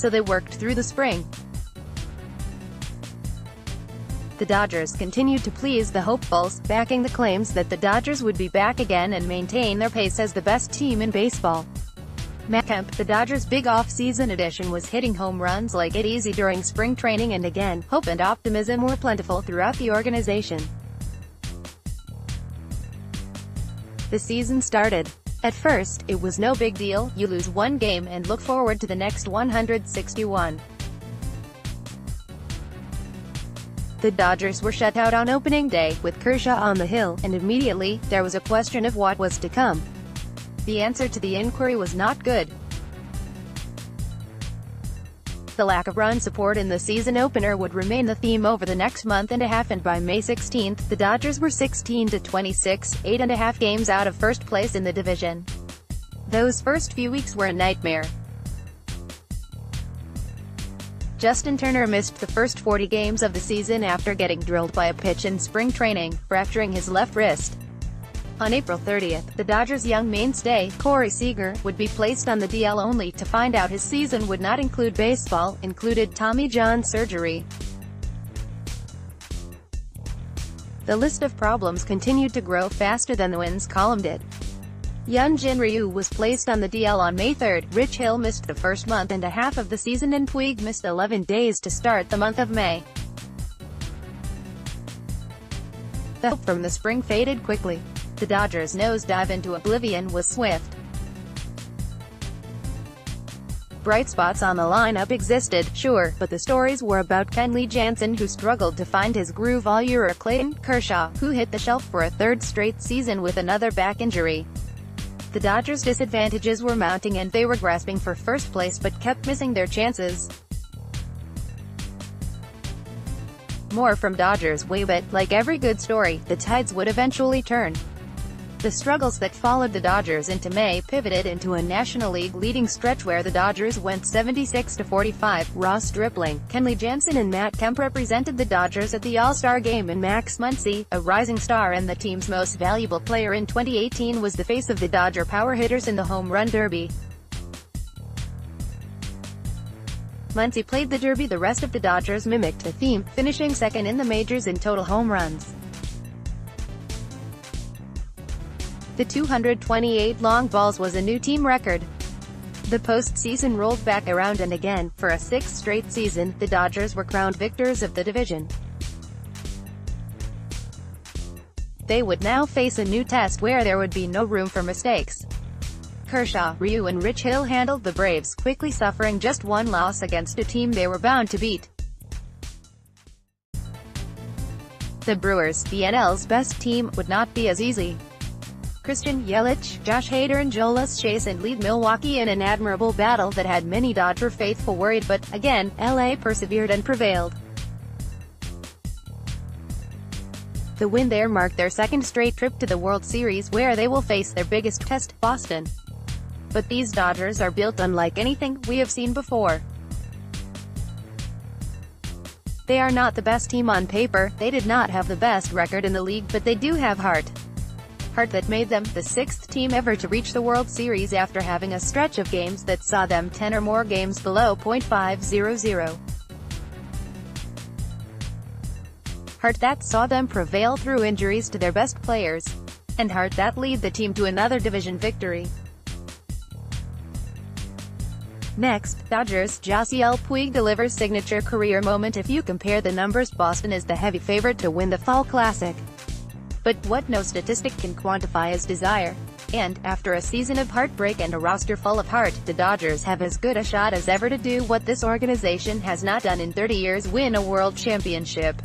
so they worked through the spring. The Dodgers continued to please the hopefuls, backing the claims that the Dodgers would be back again and maintain their pace as the best team in baseball. Kemp, the Dodgers' big off-season addition, was hitting home runs like it easy during spring training, and again, hope and optimism were plentiful throughout the organization. The season started. At first, it was no big deal, you lose one game and look forward to the next 161. The Dodgers were shut out on opening day, with Kershaw on the hill, and immediately, there was a question of what was to come. The answer to the inquiry was not good. The lack of run support in the season opener would remain the theme over the next month and a half, and by May 16, the Dodgers were 16-26, 8.5 games out of first place in the division. Those first few weeks were a nightmare. Justin Turner missed the first 40 games of the season after getting drilled by a pitch in spring training, fracturing his left wrist. On April 30, the Dodgers' young mainstay, Corey Seager, would be placed on the DL only to find out his season would not include baseball, included Tommy John surgery. The list of problems continued to grow faster than the wins column did. Hyun-Jin Ryu was placed on the DL on May 3, Rich Hill missed the first month and a half of the season, and Puig missed 11 days to start the month of May. The hope from the spring faded quickly. The Dodgers' nosedive into oblivion was swift. Bright spots on the lineup existed, sure, but the stories were about Kenley Jansen, who struggled to find his groove all year, or Clayton Kershaw, who hit the shelf for a third straight season with another back injury. The Dodgers' disadvantages were mounting, and they were grasping for first place but kept missing their chances. More from Dodgers way, but, like every good story, the tides would eventually turn. The struggles that followed the Dodgers into May pivoted into a National League leading stretch where the Dodgers went 76-45. Ross Stripling, Kenley Jansen and Matt Kemp represented the Dodgers at the All-Star Game, and Max Muncy, a rising star and the team's most valuable player in 2018, was the face of the Dodger power hitters in the Home Run Derby. Muncy played the Derby. The rest of the Dodgers mimicked the theme, finishing second in the majors in total home runs. The 228 long balls was a new team record. The postseason rolled back around, and again, for a sixth straight season, the Dodgers were crowned victors of the division. They would now face a new test where there would be no room for mistakes. Kershaw, Ryu and Rich Hill handled the Braves, quickly suffering just one loss against a team they were bound to beat. The Brewers, the NL's best team, would not be as easy. Christian Yelich, Josh Hader and Jonas Chase lead Milwaukee in an admirable battle that had many Dodger faithful worried, but, again, LA persevered and prevailed. The win there marked their second straight trip to the World Series, where they will face their biggest test, Boston. But these Dodgers are built unlike anything we have seen before. They are not the best team on paper, they did not have the best record in the league, but they do have heart. Heart that made them the sixth team ever to reach the World Series after having a stretch of games that saw them 10 or more games below .500. Heart that saw them prevail through injuries to their best players. And heart that lead the team to another division victory. Next, Dodgers, Yasiel Puig delivers signature career moment. If you compare the numbers, Boston is the heavy favorite to win the Fall Classic. But what no statistic can quantify is desire. And, after a season of heartbreak and a roster full of heart, the Dodgers have as good a shot as ever to do what this organization has not done in 30 years: win a world championship.